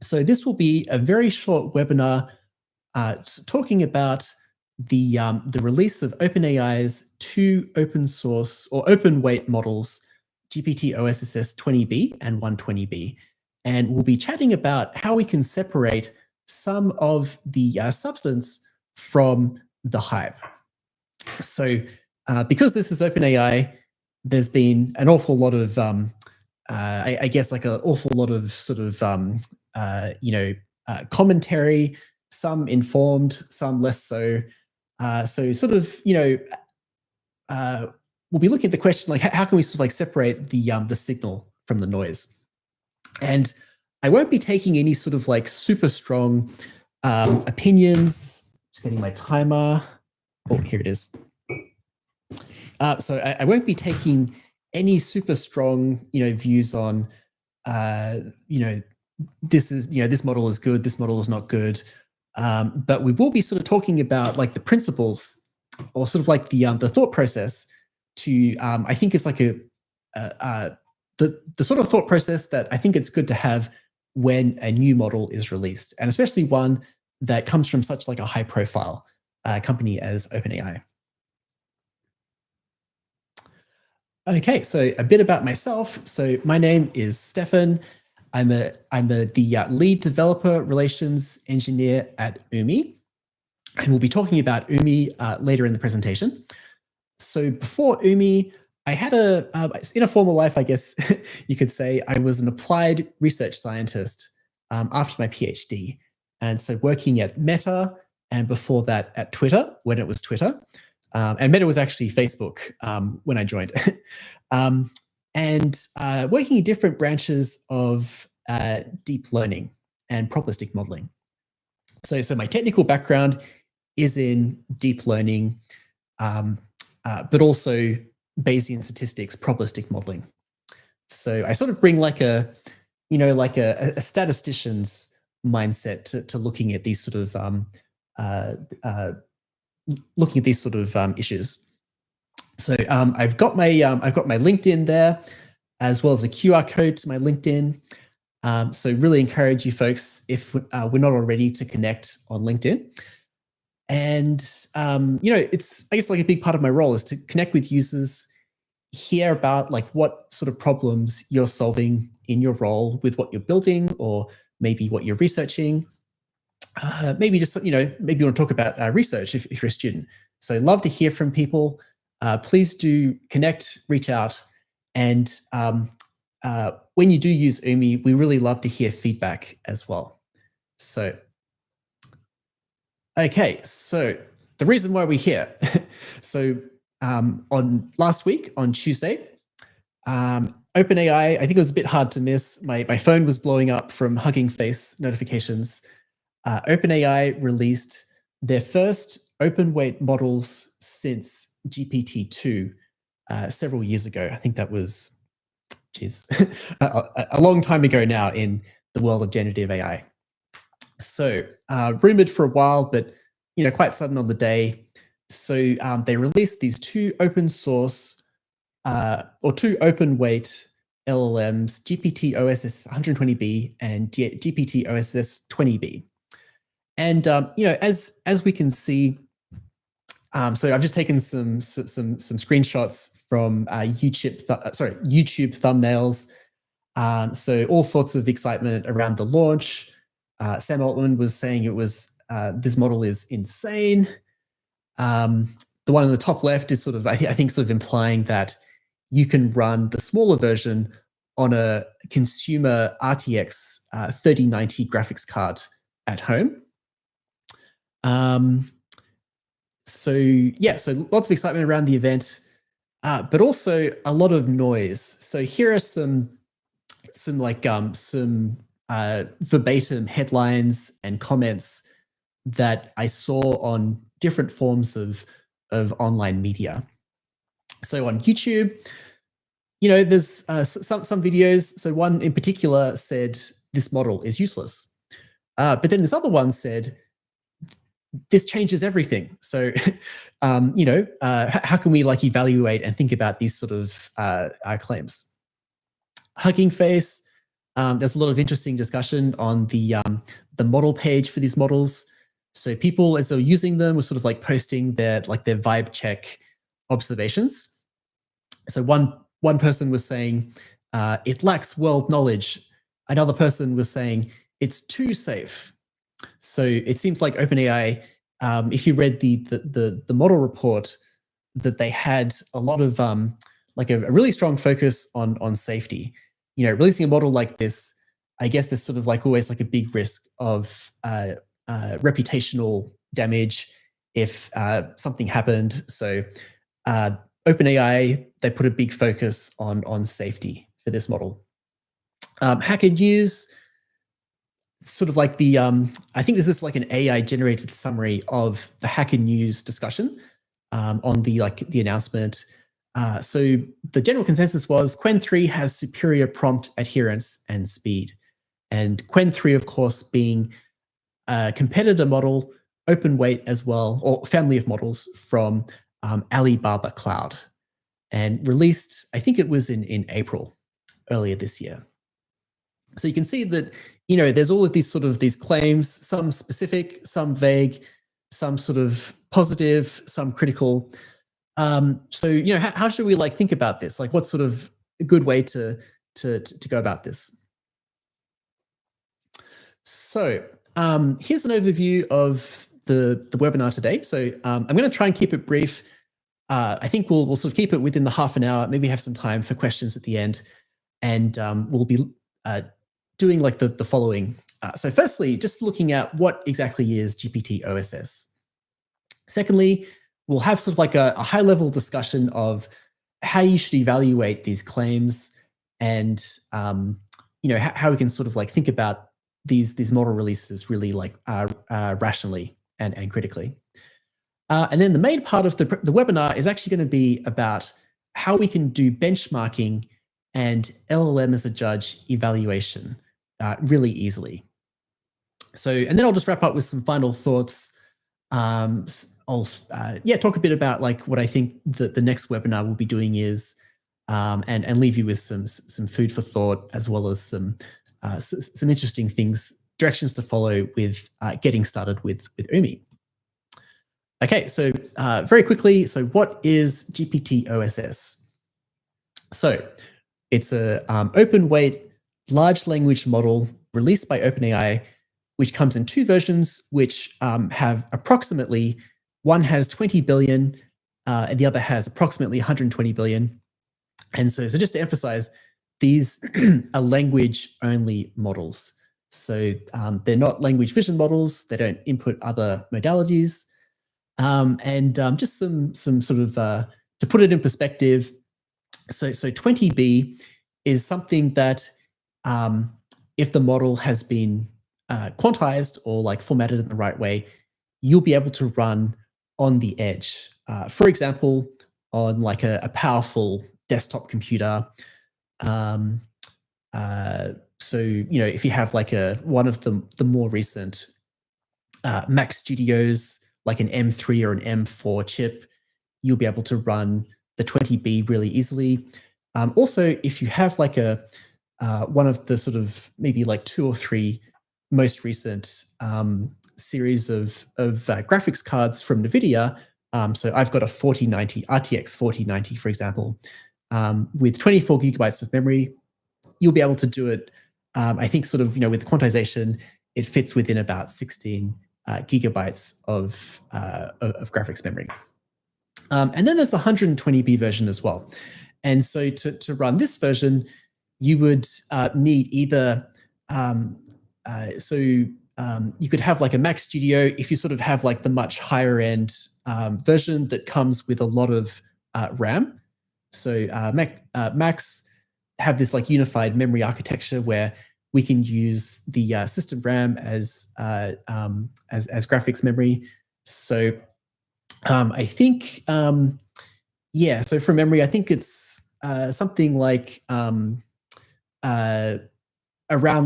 So this will be a very short webinar talking about the release of OpenAI's two open source or open weight models, GPT-oss 20B and 120B. And we'll be chatting about how we can separate some of the substance from the hype. So because this is OpenAI, there's been an awful lot of, I guess, like an awful lot of sort of, commentary, some informed, some less so. So sort of, we'll be looking at the question, like, how can we sort of like separate the signal from the noise? And I won't be taking any sort of like super strong opinions. Just getting my timer. Oh, here it is. So I won't be taking any super strong, views on, this model is good, this model is not good. But we will be sort of talking about like the principles or sort of like the thought process to, I think is like the sort of thought process that I think it's good to have when a new model is released, and especially one that comes from such like a high profile company as OpenAI. Okay, so a bit about myself. So my name is Stefan. I'm the lead developer relations engineer at Oumi, and we'll be talking about Oumi later in the presentation. So before Oumi, I had in a former life, I guess you could say, I was an applied research scientist after my PhD. And so working at Meta, and before that at Twitter, when it was Twitter. And Meta was actually Facebook when I joined. And working in different branches of deep learning and probabilistic modeling. So my technical background is in deep learning, but also Bayesian statistics, probabilistic modeling. So I sort of bring like a statistician's mindset to looking at these sort of issues. So I've got my LinkedIn there, as well as a QR code to my LinkedIn. So really encourage you folks, if we're not already, to connect on LinkedIn. And it's, I guess, like a big part of my role is to connect with users, hear about like what sort of problems you're solving in your role with what you're building, or maybe what you're researching. Maybe just, maybe you want to talk about research if you're a student. So love to hear from people. Please do connect, reach out. And when you do use Oumi, we really love to hear feedback as well. So, okay, so the reason why we're here. So on last week, on Tuesday, OpenAI, I think it was a bit hard to miss. My phone was blowing up from Hugging Face notifications. OpenAI released their first open weight models since GPT-2 several years ago. I think that was, a long time ago now in the world of generative AI. So rumored for a while, but quite sudden on the day. So they released these two open source or two open weight LLMs, GPT-oss 120B and GPT-oss 20B. And as we can see, so I've just taken some screenshots from YouTube thumbnails. So all sorts of excitement around the launch. Sam Altman was saying it was this model is insane. The one on the top left is sort of, I think, sort of implying that you can run the smaller version on a consumer RTX 3090 graphics card at home. So lots of excitement around the event, but also a lot of noise. So here are some verbatim headlines and comments that I saw on different forms of online media. So on YouTube, there's some videos. So one in particular said this model is useless, but then this other one said this changes everything. So, how can we like evaluate and think about these sort of claims? Hugging Face There's a lot of interesting discussion on the model page for these models. So people, as they were using them, were sort of like posting their vibe check observations. So one person was saying it lacks world knowledge. Another person was saying it's too safe. So it seems like OpenAI, if you read the model report, that they had a lot of like a really strong focus on safety. You know, releasing a model like this, I guess there's sort of like always like a big risk of reputational damage if something happened. So OpenAI, they put a big focus on safety for this model. Hacker News, sort of like the I think this is like an AI generated summary of the Hacker News discussion on the announcement. So the general consensus was Qwen 3 has superior prompt adherence and speed. And Qwen 3, of course, being a competitor model, open weight as well, or family of models from Alibaba Cloud, and released, I think it was in April earlier this year. So you can see that, you know, there's all of these claims, some specific, some vague, some sort of positive, some critical. So, you know, how should we like think about this? Like, what's sort of a good way to go about this? So here's an overview of the webinar today. So I'm going to try and keep it brief. I think we'll sort of keep it within the half an hour, maybe have some time for questions at the end. And we'll be doing like the following. So firstly, just looking at what exactly is GPT-oss. Secondly, we'll have sort of like a high-level discussion of how you should evaluate these claims and you know, how we can sort of like think about these model releases really like rationally and critically. And then the main part of the webinar is actually going to be about how we can do benchmarking and LLM as a judge evaluation really easily. So, and then I'll just wrap up with some final thoughts. I'll talk a bit about like what I think the next webinar we'll be doing is, and leave you with some food for thought, as well as some interesting things, directions to follow with getting started with Oumi. Okay, so very quickly, so what is GPT-oss? So it's a open weight large language model released by OpenAI, which comes in two versions, which have approximately, one has 20 billion and the other has approximately 120 billion. And so just to emphasize, these are language-only models. So they're not language vision models. They don't input other modalities. And just some sort of, to put it in perspective, so 20B is something that if the model has been quantized or like formatted in the right way, you'll be able to run on the edge. For example, on like a powerful desktop computer. So, you know, if you have like one of the more recent Mac Studios, like an M3 or an M4 chip, you'll be able to run the 20B really easily. Also, if you have like one of the sort of maybe like 2 or 3 most recent series of graphics cards from NVIDIA, so I've got a 4090, RTX 4090, for example, with 24 gigabytes of memory, you'll be able to do it. I think sort of, you know, with quantization, it fits within about 16 gigabytes of graphics memory. And then there's the 120B version as well. And so to run this version, you would need either, you could have like a Mac Studio if you sort of have like the much higher end version that comes with a lot of RAM. So Macs have this like unified memory architecture where we can use the system RAM as graphics memory. So I think, yeah, so from memory, I think it's something like around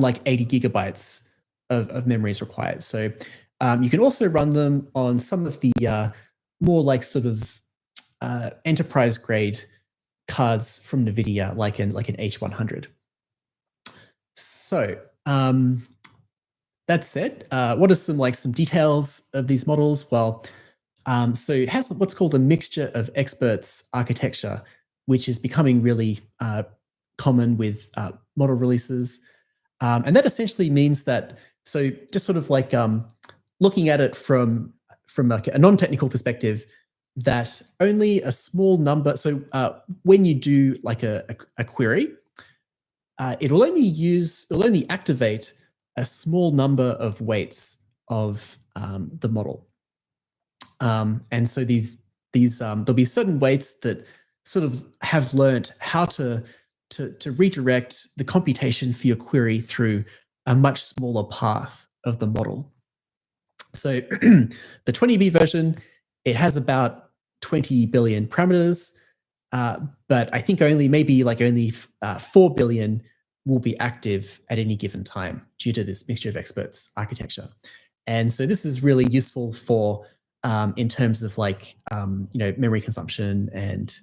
like 80 gigabytes of memory is required. So you can also run them on some of the more like sort of enterprise grade cards from NVIDIA, like an H100. So that said, what are some details of these models? Well, so it has what's called a mixture of experts architecture, which is becoming really common with model releases. And that essentially means that, so just sort of like looking at it from like a non-technical perspective, that only a small number, so when you do like a query, it'll only activate a small number of weights of the model. And so there'll be certain weights that sort of have learned how to redirect the computation for your query through a much smaller path of the model. So the 20B version, it has about 20 billion parameters, but I think only 4 billion will be active at any given time due to this mixture of experts architecture. And so this is really useful for in terms of like memory consumption and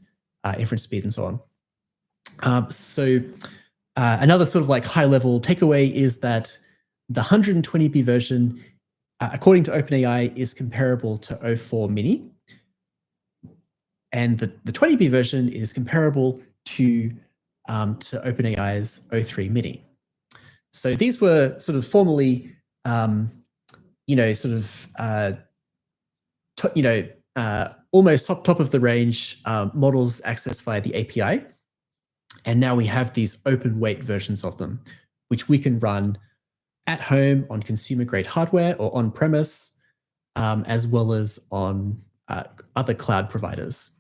inference speed and so on. So another sort of like high level takeaway is that the 120B version, according to OpenAI, is comparable to O4 Mini, and the 20B version is comparable to OpenAI's O3 Mini. So these were sort of formerly, almost top of the range models accessed via the API. And now we have these open weight versions of them, which we can run at home on consumer grade hardware or on premise, as well as on other cloud providers.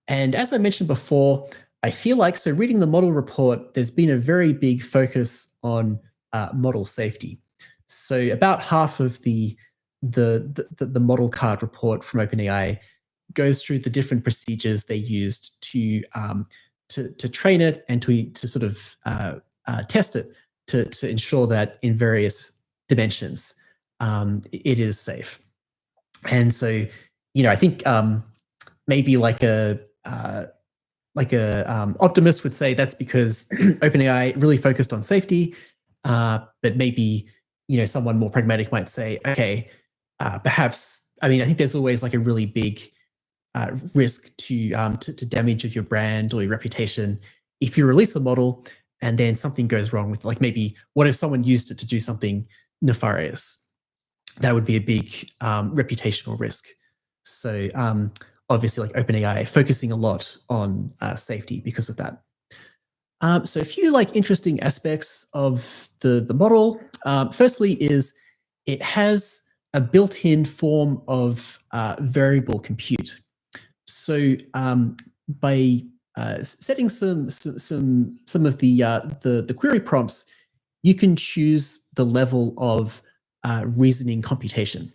And as I mentioned before, I feel like, so reading the model report, there's been a very big focus on model safety. So about half of the model card report from OpenAI goes through the different procedures they used to train it and to sort of test it to ensure that in various dimensions it is safe. And so, I think maybe like a optimist would say that's because OpenAI really focused on safety, but maybe someone more pragmatic might say, okay, perhaps, I think there's always like a really big risk to damage of your brand or your reputation if you release a model and then something goes wrong with, like, maybe what if someone used it to do something nefarious? That would be a big reputational risk. So obviously, like OpenAI focusing a lot on safety because of that. So a few like interesting aspects of the model. Firstly is it has a built-in form of variable compute. So by setting some of the query prompts, you can choose the level of reasoning computation,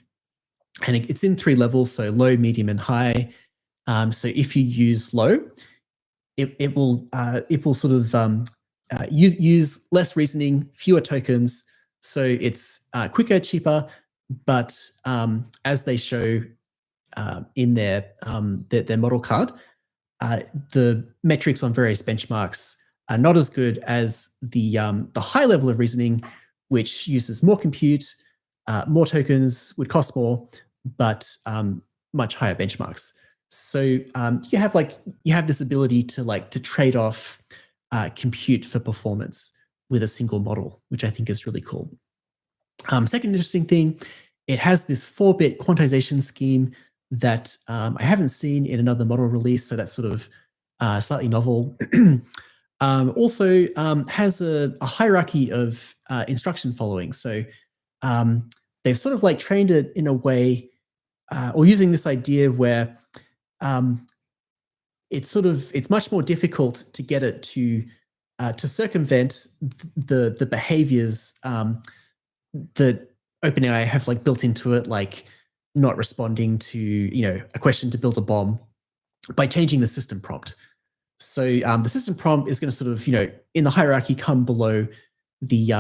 and it's in 3 levels: so low, medium, and high. So if you use low, it will sort of use less reasoning, fewer tokens, so it's quicker, cheaper. But as they show in their model card, the metrics on various benchmarks are not as good as the high level of reasoning, which uses more compute, more tokens, would cost more, but much higher benchmarks. So you have this ability to trade off compute for performance with a single model, which I think is really cool. Second interesting thing, it has this 4-bit quantization scheme that I haven't seen in another model release, so that's sort of slightly novel. Also has a hierarchy of instruction following. So they've sort of like trained it in a way, or using this idea where it's much more difficult to get it to circumvent the behaviors that OpenAI have like built into it, like not responding to a question to build a bomb, by changing the system prompt. So the system prompt is going to sort of in the hierarchy come below the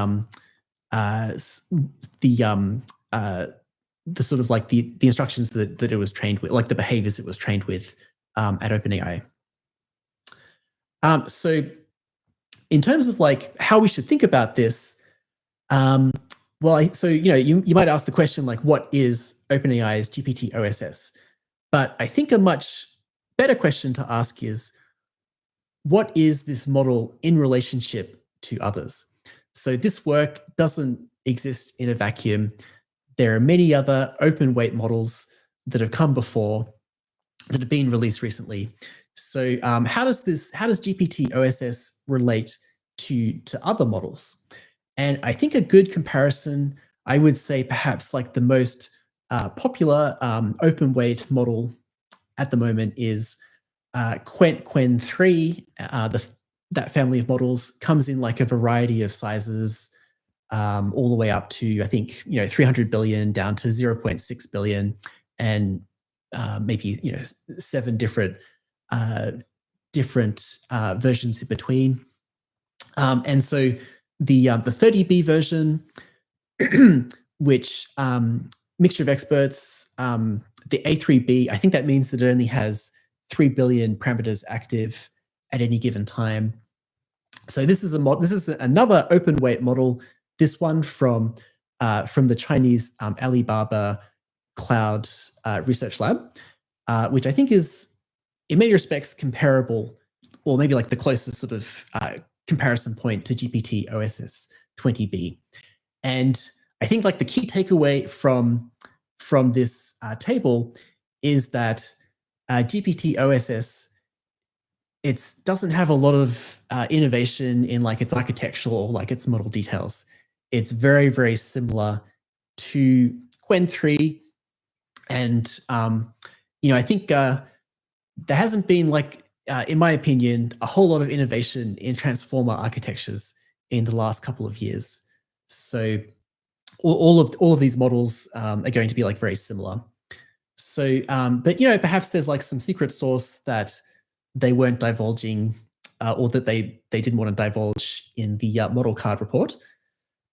sort of like the instructions that it was trained with, like the behaviors it was trained with at OpenAI. So in terms of like how we should think about this, so you might ask the question like, what is OpenAI's GPT-oss? But I think a much better question to ask is, what is this model in relationship to others? So this work doesn't exist in a vacuum. There are many other open weight models that have come before that have been released recently. So how does GPT-oss relate to other models? And I think a good comparison, I would say perhaps like the most popular open weight model at the moment is Qwen 3. That family of models comes in like a variety of sizes, all the way up to, I think, 300 billion down to 0.6 billion, and maybe 7 different versions in between. And so the 30B version, which mixture of experts, the A3B, I think that means that it only has 3 billion parameters active at any given time. So this is another open weight model. This one from the Chinese Alibaba Cloud Research Lab, which I think is in many respects comparable, or maybe like the closest sort of comparison point to GPT-oss 20B. And I think like the key takeaway from this table is that GPT-oss, it doesn't have a lot of innovation in like its architectural or like its model details. It's very, very similar to Qwen 3. And, I think there hasn't been like, in my opinion, a whole lot of innovation in transformer architectures in the last couple of years. So all of these models are going to be like very similar. So, but perhaps there's like some secret sauce that they weren't divulging, or that they didn't want to divulge in the model card report.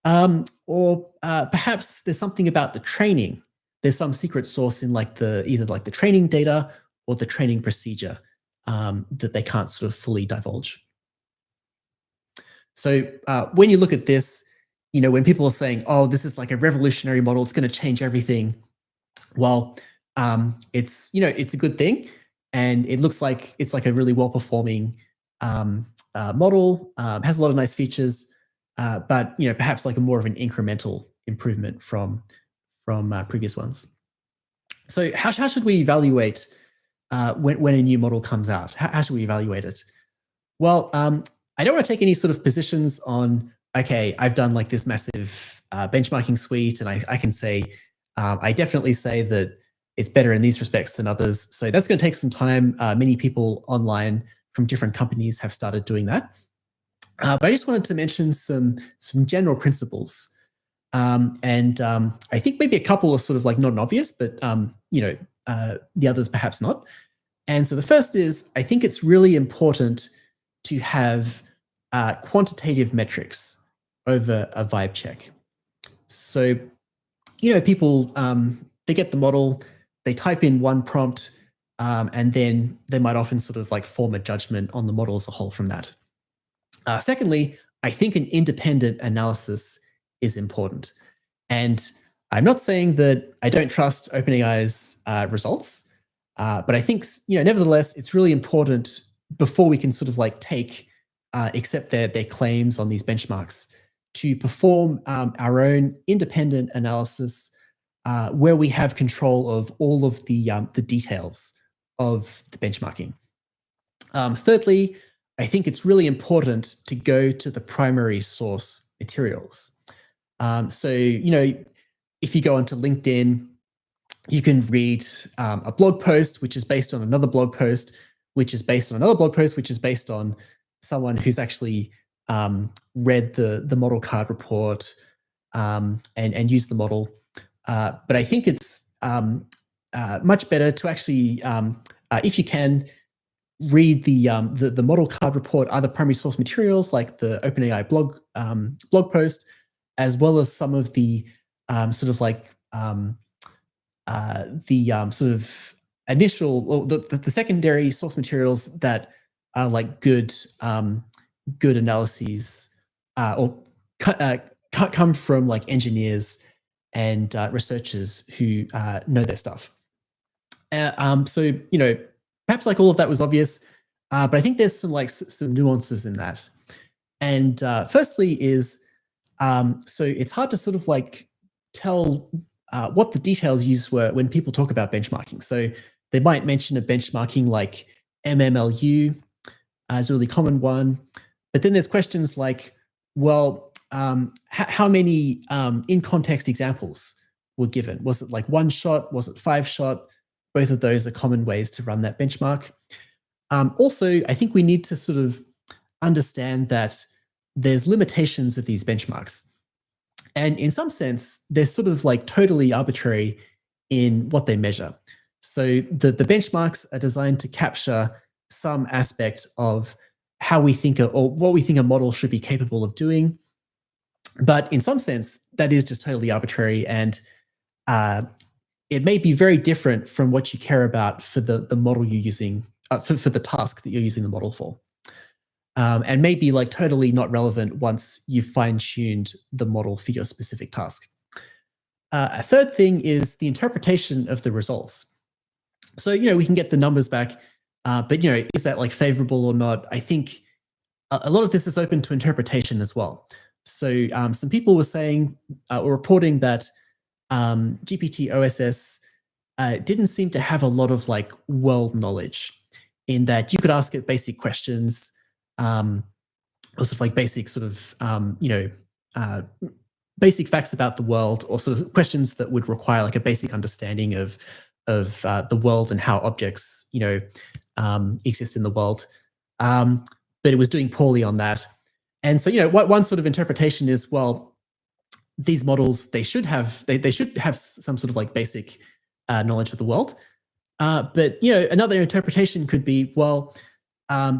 Or perhaps there's something about the training. There's some secret sauce in like either like the training data or the training procedure that they can't sort of fully divulge. So when you look at this, when people are saying, "Oh, this is like a revolutionary model, it's going to change everything," well, it's a good thing, and it looks like it's like a really well-performing model. Has a lot of nice features, but perhaps like more of an incremental improvement from previous ones. So how should we evaluate when a new model comes out? How should we evaluate it? Well, I don't want to take any sort of positions on, okay, I've done like this massive benchmarking suite, and I can say, I definitely say that it's better in these respects than others. So that's going to take some time. Many people online from different companies have started doing that. But I just wanted to mention some general principles. And I think maybe a couple are sort of like not obvious, but the others perhaps not. And so the first is, I think it's really important to have quantitative metrics over a vibe check. So, people, they get the model, they type in one prompt, and then they might often sort of like form a judgment on the model as a whole from that. Secondly, I think an independent analysis is important. And I'm not saying that I don't trust OpenAI's results, but I think, nevertheless, it's really important before we can sort of like accept their claims on these benchmarks to perform our own independent analysis where we have control of all of the details of the benchmarking. Thirdly, I think it's really important to go to the primary source materials. So, if you go onto LinkedIn, you can read a blog post, which is based on another blog post, which is based on another blog post, which is based on someone who's actually read the model card report and used the model. But I think it's much better to actually, if you can, read the model card report, other primary source materials like the OpenAI blog post, as well as some of the sort of like sort of initial, or the secondary source materials that are like good good analyses or come from like engineers and researchers who know their stuff. So perhaps like all of that was obvious, but I think there's some nuances in that. And firstly is so it's hard to sort of like tell what the details used were when people talk about benchmarking. So they might mention a benchmarking like MMLU as a really common one, but then there's questions like, well, how many in-context examples were given? Was it like 1 shot? Was it 5 shot? Both of those are common ways to run that benchmark. Also, I think we need to sort of understand that there's limitations of these benchmarks. And in some sense, they're sort of like totally arbitrary in what they measure. So the benchmarks are designed to capture some aspect of how we think or what we think a model should be capable of doing. But in some sense, that is just totally arbitrary, and it may be very different from what you care about for the model you're using, for the task that you're using the model for. And may be like totally not relevant once you've fine-tuned the model for your specific task. A third thing is the interpretation of the results. So, we can get the numbers back, but, is that like favorable or not? I think a lot of this is open to interpretation as well. So some people were saying or reporting that GPT-oss didn't seem to have a lot of like world knowledge, in that you could ask it basic questions, or sort of like basic sort of basic facts about the world, or sort of questions that would require like a basic understanding of the world and how objects exist in the world. But it was doing poorly on that. And so one sort of interpretation is, well, these models, they should have some sort of like basic knowledge of the world. But another interpretation could be, well,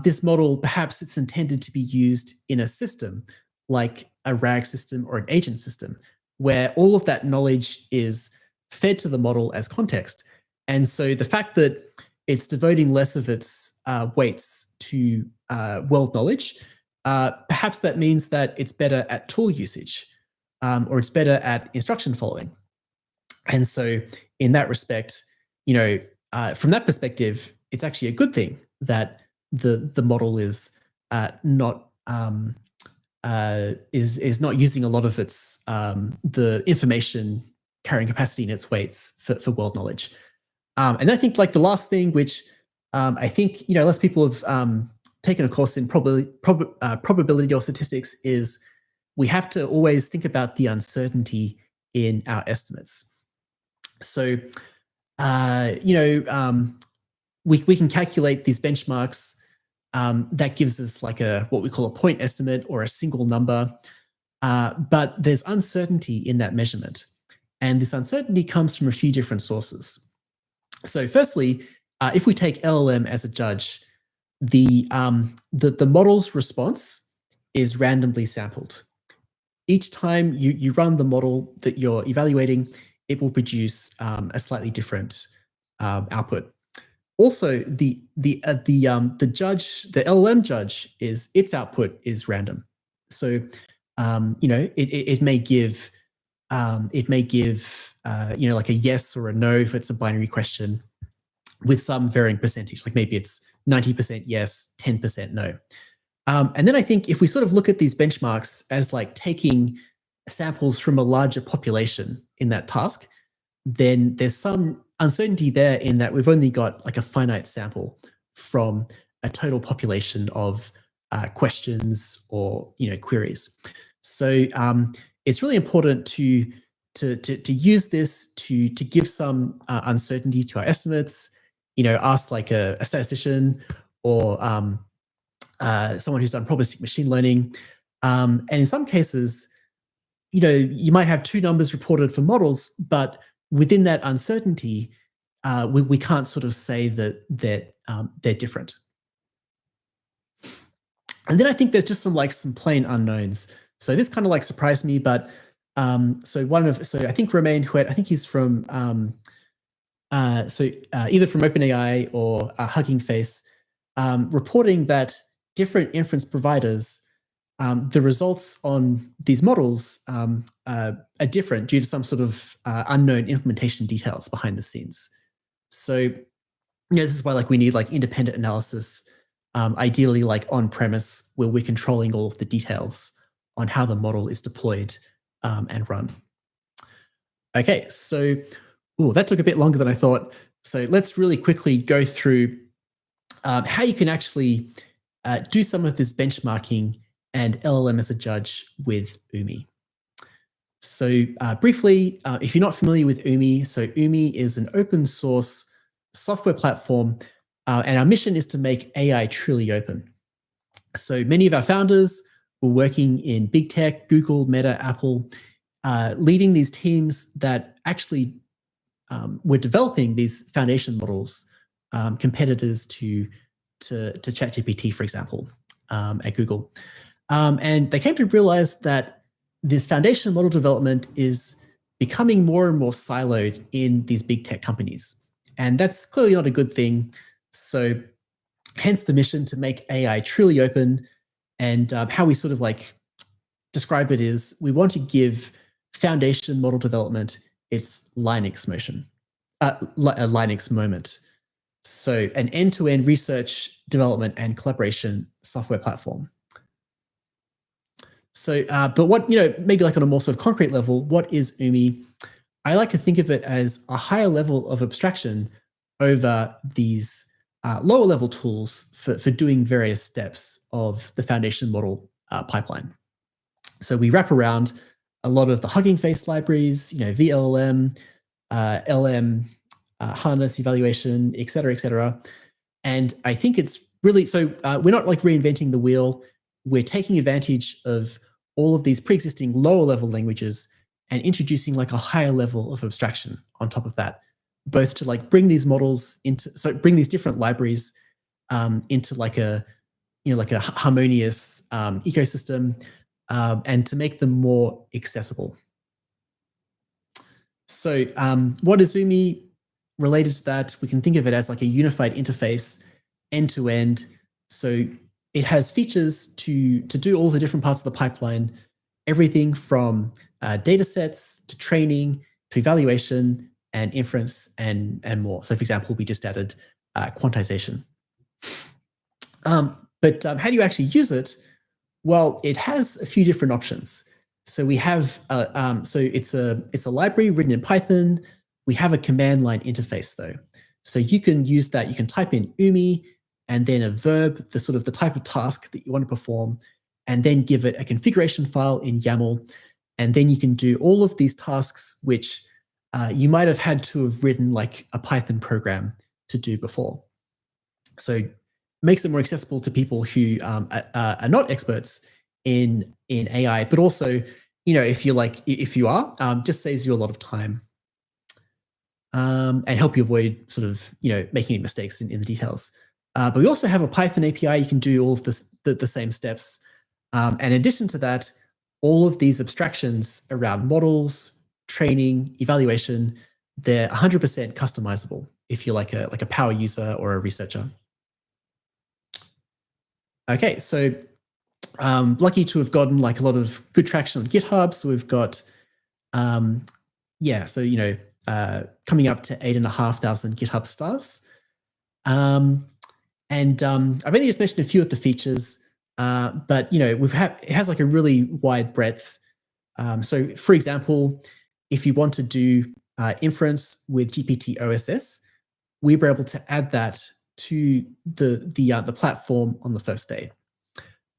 this model, perhaps it's intended to be used in a system like a RAG system or an agent system, where all of that knowledge is fed to the model as context. And so the fact that it's devoting less of its weights to world knowledge, perhaps that means that it's better at tool usage, or it's better at instruction following. And so in that respect, from that perspective, it's actually a good thing that the model is not using a lot of its the information carrying capacity in its weights for world knowledge. And then I think like the last thing, which I think less people have taken a course in probability or statistics, is we have to always think about the uncertainty in our estimates. So we can calculate these benchmarks. That gives us like what we call a point estimate or a single number, but there's uncertainty in that measurement, and this uncertainty comes from a few different sources. So firstly, if we take LLM as a judge, the model's response is randomly sampled. Each time you run the model that you're evaluating, it will produce a slightly different output. Also, the judge, the LLM judge, its output is random. So it may give like a yes or a no if it's a binary question, with some varying percentage. Like maybe it's 90% yes, 10% no. And then I think if we sort of look at these benchmarks as like taking samples from a larger population in that task, then there's some uncertainty there in that we've only got like a finite sample from a total population of questions or queries. So it's really important to use this to give some uncertainty to our estimates. Ask like a statistician or someone who's done probabilistic machine learning. And in some cases, you might have two numbers reported for models, but within that uncertainty, we can't sort of say that they're different. And then I think there's just some plain unknowns. So this kind of like surprised me, but so I think Romain Huet, I think he's from either from OpenAI or Hugging Face, reporting that different inference providers, the results on these models are different due to some sort of unknown implementation details behind the scenes. So, this is why we need independent analysis, ideally on premise, where we're controlling all of the details on how the model is deployed and run. Okay, so that took a bit longer than I thought. So let's really quickly go through how you can actually do some of this benchmarking and LLM as a judge with Oumi. So briefly, if you're not familiar with Oumi, so Oumi is an open source software platform, and our mission is to make AI truly open. So many of our founders were working in big tech, Google, Meta, Apple, leading these teams that actually were developing these foundation models, competitors to ChatGPT, for example, at Google. And they came to realize that this foundation model development is becoming more and more siloed in these big tech companies. And that's clearly not a good thing. So hence the mission to make AI truly open. And how we sort of describe it is we want to give foundation model development its Linux Linux moment. So an end-to-end research, development, and collaboration software platform. So, but what, maybe on a more sort of concrete level, what is Oumi? I like to think of it as a higher level of abstraction over these lower level tools for doing various steps of the foundation model pipeline. So we wrap around a lot of the Hugging Face libraries, VLLM, LM, harness evaluation, et cetera. And I think it's really, so we're not reinventing the wheel. We're taking advantage of all of these pre-existing lower level languages and introducing a higher level of abstraction on top of that, both to bring these models into, so bring these different libraries into a harmonious ecosystem, and to make them more accessible. So what is Oumi? Related to that, we can think of it as a unified interface, end to end. So it has features to do all the different parts of the pipeline, everything from data sets to training to evaluation and inference and more. So for example, we just added quantization. But how do you actually use it? Well, it has a few different options. So we have, so it's a library written in Python. We have a command line interface though. So you can use that, you can type in Oumi and then a verb, the type of task that you want to perform, and then give it a configuration file in YAML. And then you can do all of these tasks, which you might have had to have written a Python program to do before. So it makes it more accessible to people who are not experts in AI, but also, if you are, just saves you a lot of time. And help you avoid making any mistakes in the details. But we also have a Python API. You can do all of the same steps. And in addition to that, all of these abstractions around models, training, evaluation, they're 100% customizable if you're like a power user or a researcher. Okay, so lucky to have gotten a lot of good traction on GitHub. So we've got, coming up to 8,500 GitHub stars. And I've only just mentioned a few of the features, but it has a really wide breadth. So for example, if you want to do inference with gpt-oss, we were able to add that to the platform on the first day.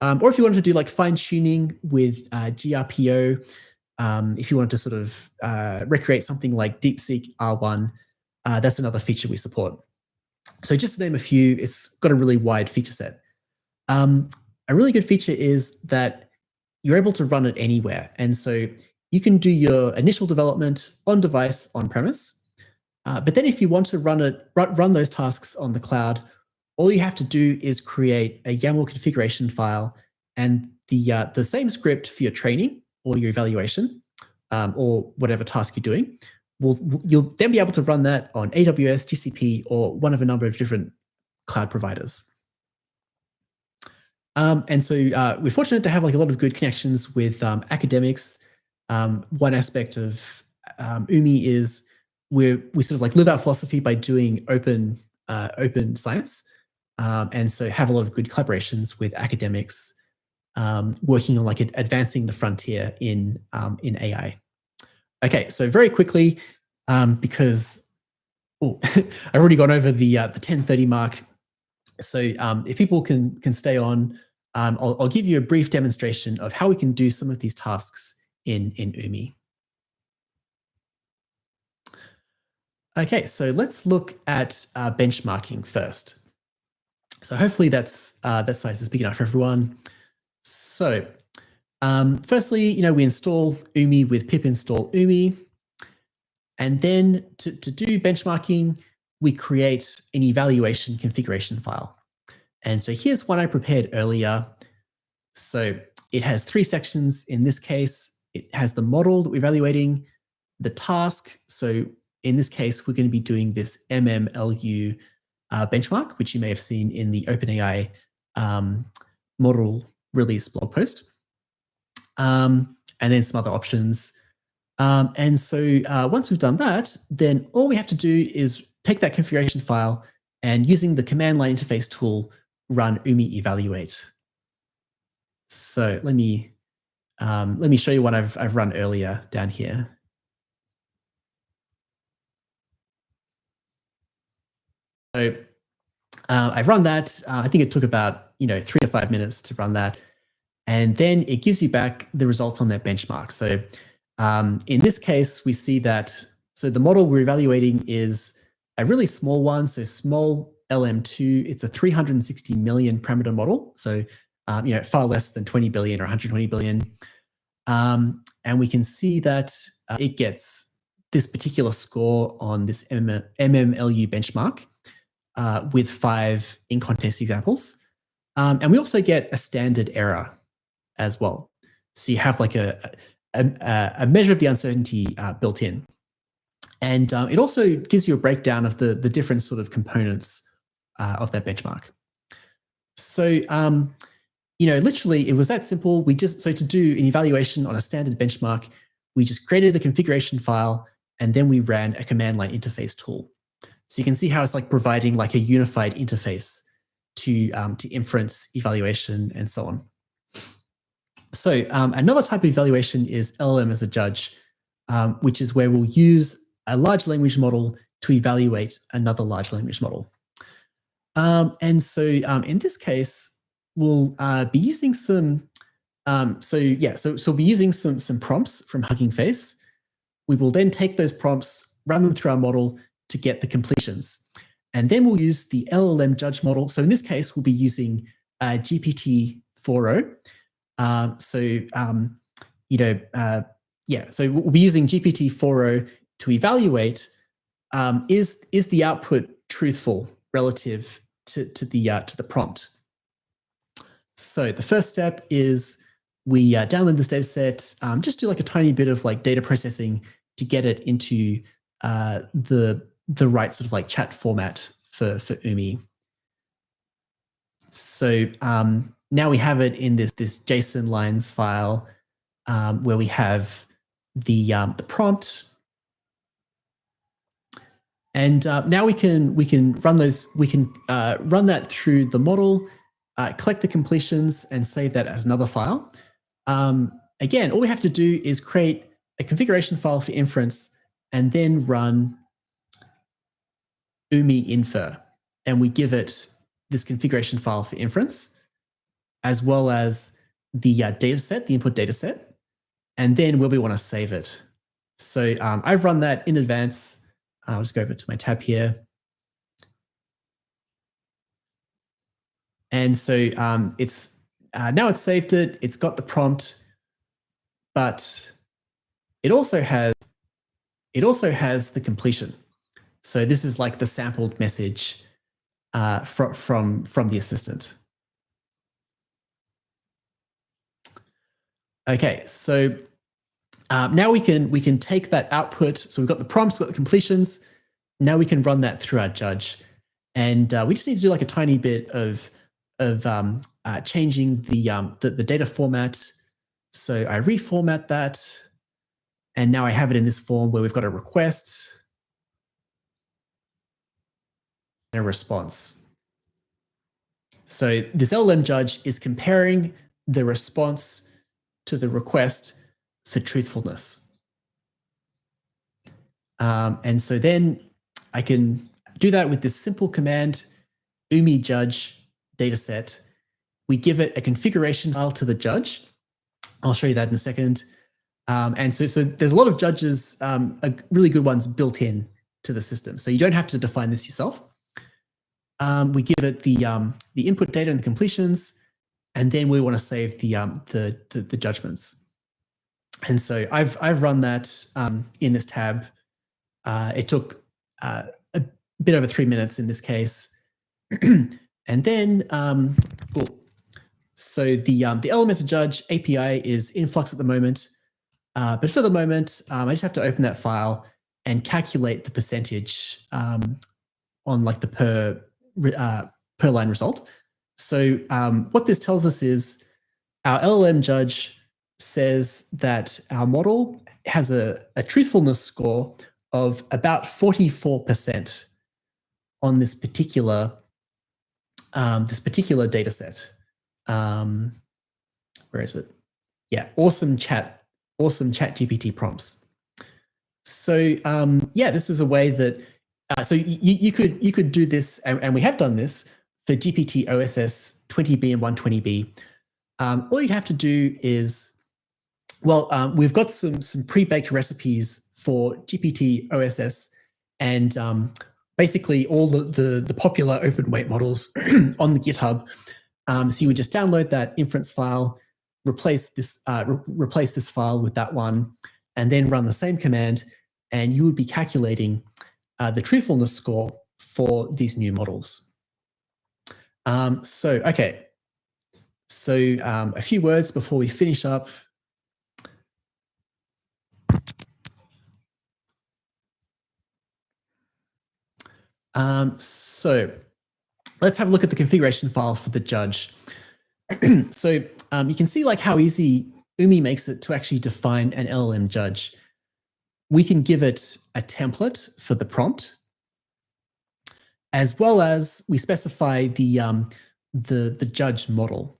Or if you wanted to do fine tuning with grpo, if you wanted to recreate something like DeepSeek R1, that's another feature we support. So just to name a few, it's got a really wide feature set. A really good feature is that you're able to run it anywhere. And so you can do your initial development on device, on premise. But then if you want to run those tasks on the cloud, all you have to do is create a YAML configuration file and the same script for your training or your evaluation, or whatever task you're doing. You'll then be able to run that on AWS, GCP, or one of a number of different cloud providers. And so we're fortunate to have like a lot of good connections with academics. One aspect of Oumi is we sort of like live our philosophy by doing open science, and so have a lot of good collaborations with academics working on like advancing the frontier in AI. Okay, so very quickly, because I've already gone over the 10:30 mark. So if people can stay on, I'll give you a brief demonstration of how we can do some of these tasks in Oumi. Okay, so let's look at benchmarking first. So hopefully that size is big enough for everyone. So firstly, we install Oumi with pip install Oumi. And then to do benchmarking, we create an evaluation configuration file. And so here's one I prepared earlier. So it has 3 sections in this case. It has the model that we're evaluating, the task. So in this case, we're going to be doing this MMLU benchmark, which you may have seen in the OpenAI model release blog post. And then some other options. And so once we've done that, then all we have to do is take that configuration file and using the command line interface tool, run Oumi evaluate. So let me show you what I've run earlier down here. So I've run that. I think it took about 3 to 5 minutes to run that, and then it gives you back the results on that benchmark. So in this case, we see that the model we're evaluating is a really small one, so small LM2. It's a 360 million parameter model, so far less than 20 billion or 120 billion. And we can see that it gets this particular score on this MMLU benchmark with 5 in-context examples. And we also get a standard error as well. So you have like a measure of the uncertainty built in. And it also gives you a breakdown of the different sort of components of that benchmark. So, literally it was that simple. So to do an evaluation on a standard benchmark, we just created a configuration file and then we ran a command line interface tool. So you can see how it's like providing like a unified interface to inference, evaluation, and so on. So another type of evaluation is LLM as a judge, which is where we'll use a large language model to evaluate another large language model. And so in this case, we'll be using some, so we'll be using some prompts from Hugging Face. We will then take those prompts, run them through our model to get the completions. And then we'll use the LLM judge model. So in this case, we'll be using GPT-4o. So we'll be using GPT-4o to evaluate is the output truthful relative to the prompt. So the first step is we download this data set, just do like a tiny bit of like data processing to get it into the right sort of like chat format for Oumi. So now we have it in this JSON lines file where we have the prompt, and now we can run those. We can run that through the model, collect the completions, and save that as another file. Again, all we have to do is create a configuration file for inference, and then run Oumi infer, and we give it this configuration file for inference, as well as the data set, the input data set, and then where we want to save it. So I've run that in advance. I'll just go over to my tab here. And so it's now it's saved it. It's got the prompt, but it also has the completion. So this is like the sampled message from the assistant. Okay, so now we can take that output. So we've got the prompts, we've got the completions. Now we can run that through our judge, and we just need to do like a tiny bit of changing the data format. So I reformat that, and now I have it in this form where we've got a request and a response. So this LLM judge is comparing the response to the request for truthfulness. And so then I can do that with this simple command, Oumi judge dataset. We give it a configuration file to the judge. I'll show you that in a second. And so there's a lot of judges, really good ones built in to the system. So you don't have to define this yourself. We give it the input data and the completions, and then we want to save the judgments. And so I've run that in this tab. It took a bit over 3 minutes in this case. And then, cool. So the LMS judge API is in flux at the moment. But for the moment, I just have to open that file and calculate the percentage on like the per line result. So what this tells us is our LLM judge says that our model has a truthfulness score of about 44% on this particular data set. Where is it? Yeah, awesome chat GPT prompts. So yeah, this is a way that so you could do this, and we have done this for GPT-oss 20B and 120B. All you'd have to do is, well, we've got some pre-baked recipes for GPT-oss and basically all the popular open weight models on the GitHub. So you would just download that inference file, replace this file with that one, and then run the same command, and you would be calculating the truthfulness score for these new models. Okay. So a few words before we finish up. So let's have a look at the configuration file for the judge. So you can see like how easy Oumi makes it to actually define an LLM judge. We can give it a template for the prompt, as well as we specify the judge model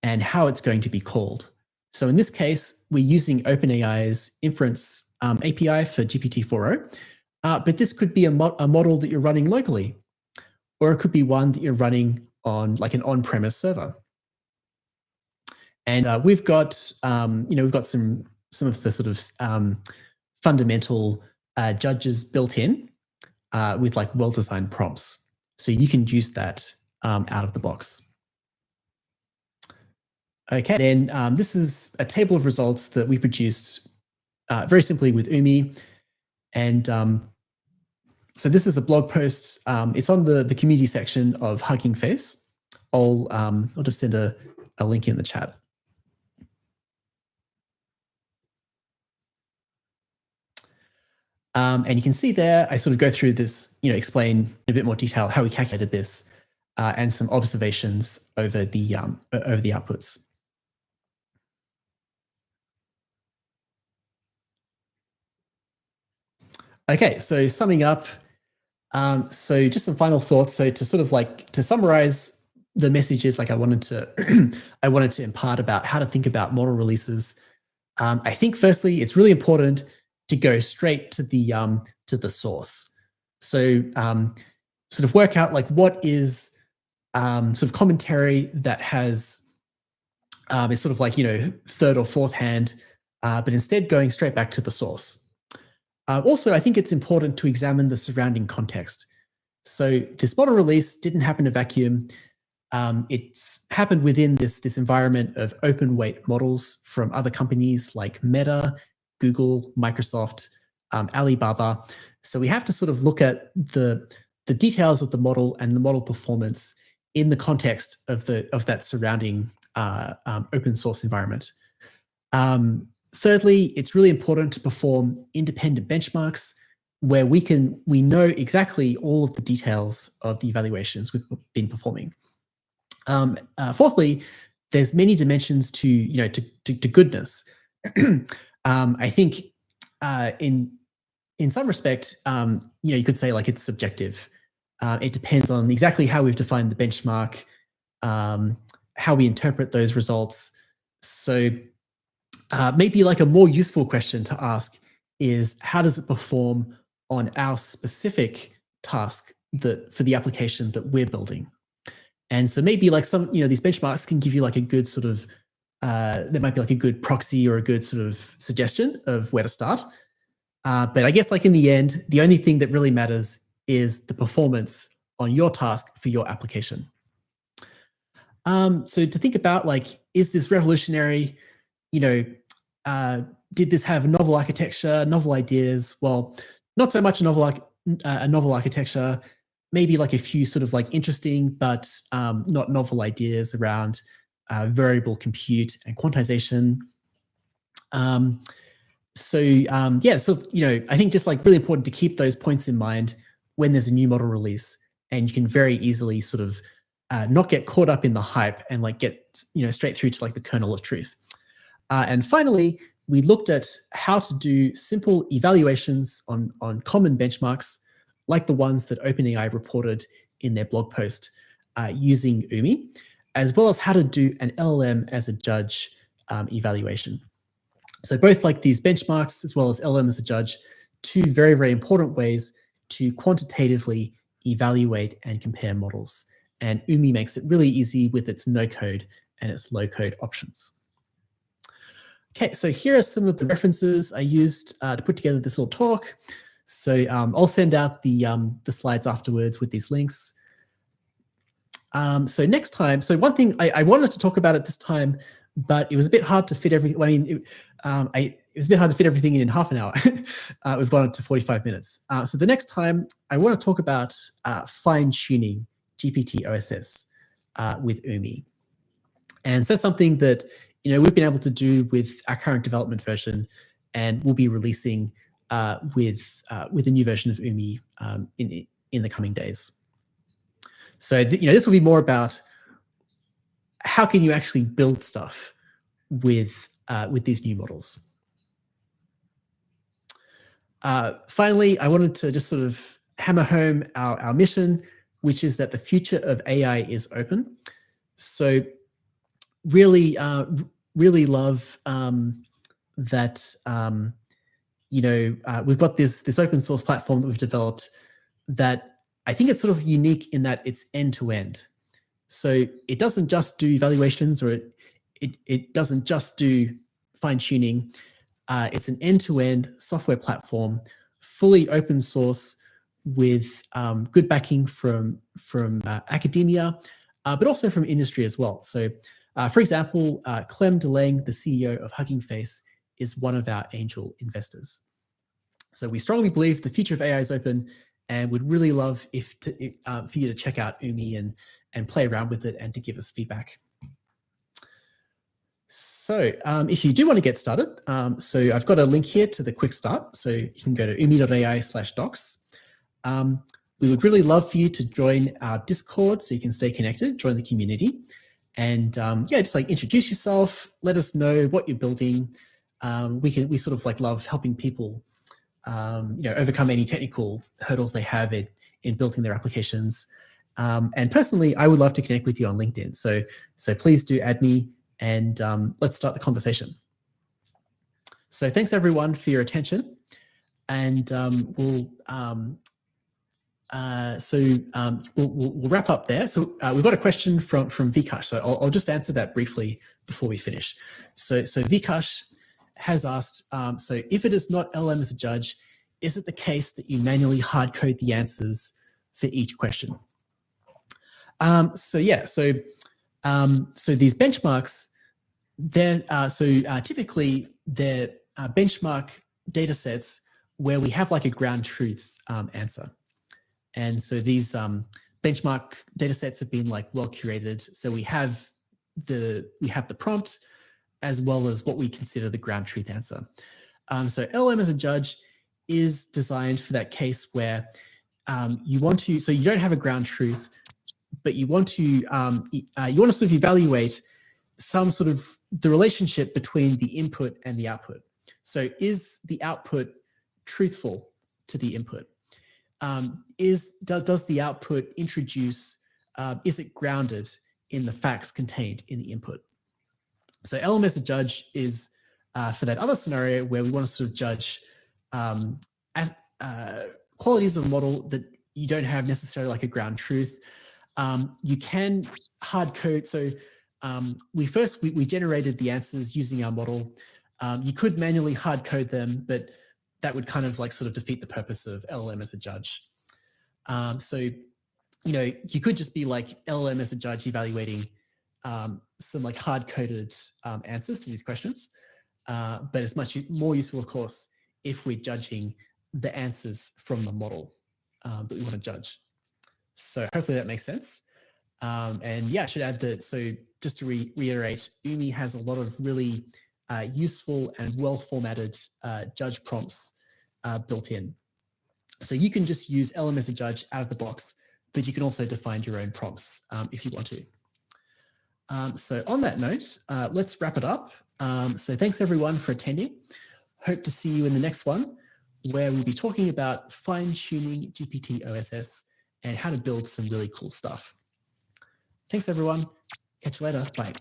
and how it's going to be called. So in this case, we're using OpenAI's inference API for GPT-4o, but this could be a model that you're running locally, or it could be one that you're running on like an on-premise server. And we've got we've got some of the sort of fundamental judges built in with like well-designed prompts, so you can use that out of the box. Okay, then this is a table of results that we produced very simply with Oumi, and so this is a blog post. It's on the community section of Hugging Face. I'll just send a link in the chat. And you can see there, I sort of go through this, explain in a bit more detail how we calculated this, and some observations over the outputs. Okay, so summing up, so just some final thoughts. So to sort of like to summarize the messages, like I wanted to impart about how to think about model releases. I think firstly, it's really important to go straight to the source. So sort of work out like what is sort of commentary that has is sort of like third or fourth hand, but instead going straight back to the source. Also, I think it's important to examine the surrounding context. So this model release didn't happen in a vacuum. It's happened within this environment of open weight models from other companies like Meta, Google, Microsoft, Alibaba. So we have to sort of look at the details of the model and the model performance in the context of that surrounding open source environment. Thirdly, it's really important to perform independent benchmarks where we know exactly all of the details of the evaluations we've been performing. Fourthly, there's many dimensions to to goodness. I think in some respect, you could say like it's subjective. It depends on exactly how we've defined the benchmark, how we interpret those results. So maybe like a more useful question to ask is, how does it perform on our specific task for the application that we're building? And so maybe like these benchmarks can give you like a good sort of, there might be like a good proxy or a good sort of suggestion of where to start. But I guess like in the end, the only thing that really matters is the performance on your task for your application. So to think about like, is this revolutionary? Did this have novel architecture, novel ideas? Well, not so much a novel architecture, maybe like a few sort of like interesting but not novel ideas around variable compute and quantization. So I think just like really important to keep those points in mind when there's a new model release, and you can very easily sort of not get caught up in the hype and like get straight through to like the kernel of truth. And finally, we looked at how to do simple evaluations on common benchmarks, like the ones that OpenAI reported in their blog post using Oumi, as well as how to do an LLM as a judge evaluation. So both like these benchmarks as well as LLM as a judge, two very, very important ways to quantitatively evaluate and compare models. And Oumi makes it really easy with its no-code and its low-code options. Okay, so here are some of the references I used to put together this little talk. So I'll send out the slides afterwards with these links. So next time, so one thing I wanted to talk about at this time, but it was a bit hard to fit everything. I mean, it was a bit hard to fit everything in half an hour. We've gone up to 45 minutes. So the next time, I want to talk about fine-tuning GPT-oss with Oumi. And so that's something that we've been able to do with our current development version, and we'll be releasing with a new version of Oumi in the coming days. So this will be more about how can you actually build stuff with these new models. Finally, I wanted to just sort of hammer home our mission, which is that the future of AI is open. So really love that we've got this open source platform that we've developed that I think it's sort of unique in that it's end to end. So it doesn't just do evaluations, or it doesn't just do fine tuning. It's an end to end software platform, fully open source, with good backing from academia, but also from industry as well. So, for example, Clem DeLange, the CEO of Hugging Face, is one of our angel investors. So we strongly believe the future of AI is open, and would really love for you to check out Oumi and play around with it and to give us feedback. So if you do want to get started, so I've got a link here to the quick start. So you can go to oumi.ai/docs. We would really love for you to join our Discord so you can stay connected, join the community. And just like introduce yourself, let us know what you're building. We sort of like love helping people overcome any technical hurdles they have in building their applications. And personally, I would love to connect with you on LinkedIn. So please do add me, and let's start the conversation. So thanks everyone for your attention, and we'll wrap up there. So we've got a question from Vikash. So I'll just answer that briefly before we finish. So Vikash has asked, so if it is not LLM as a judge, is it the case that you manually hard code the answers for each question? So these benchmarks, typically they're benchmark data sets where we have like a ground truth answer. And so these benchmark data sets have been like well curated. So we have the prompt as well as what we consider the ground truth answer. So LLM as a judge is designed for that case where you don't have a ground truth, but you want to you want to sort of evaluate some sort of the relationship between the input and the output. So is the output truthful to the input? Does the output introduce, is it grounded in the facts contained in the input? So LM as a judge is for that other scenario where we want to sort of judge qualities of a model that you don't have necessarily like a ground truth. You can hard code. So we generated the answers using our model. You could manually hard code them, but that would kind of like sort of defeat the purpose of LLM as a judge. So, you know, you could just be like LLM as a judge evaluating some like hard-coded answers to these questions. But it's much more useful, of course, if we're judging the answers from the model that we want to judge. So hopefully that makes sense. And yeah, I should add that, so just to reiterate, Oumi has a lot of really useful and well-formatted judge prompts built in. So you can just use LM as a judge out of the box, but you can also define your own prompts if you want to. So on that note, let's wrap it up. So thanks everyone for attending. Hope to see you in the next one, where we'll be talking about fine-tuning GPT-oss and how to build some really cool stuff. Thanks everyone. Catch you later. Bye.